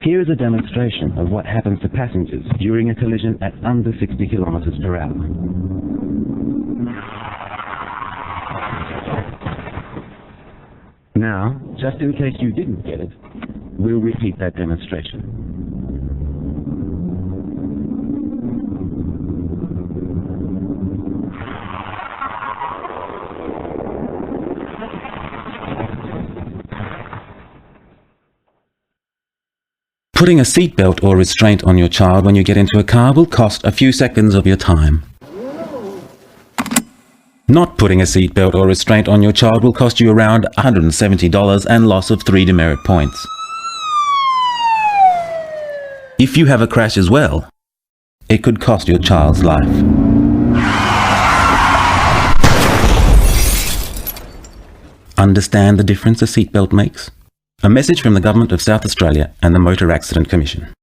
Here is a demonstration of what happens to passengers during a collision at under 60 kilometers per hour. Now, just in case you didn't get it, we'll repeat that demonstration. Putting a seatbelt or restraint on your child when you get into a car will cost a few seconds of your time. Not putting a seatbelt or restraint on your child will cost you around $170 and loss of 3 demerit points. If you have a crash as well, it could cost your child's life. Understand the difference a seatbelt makes? A message from the Government of South Australia and the Motor Accident Commission.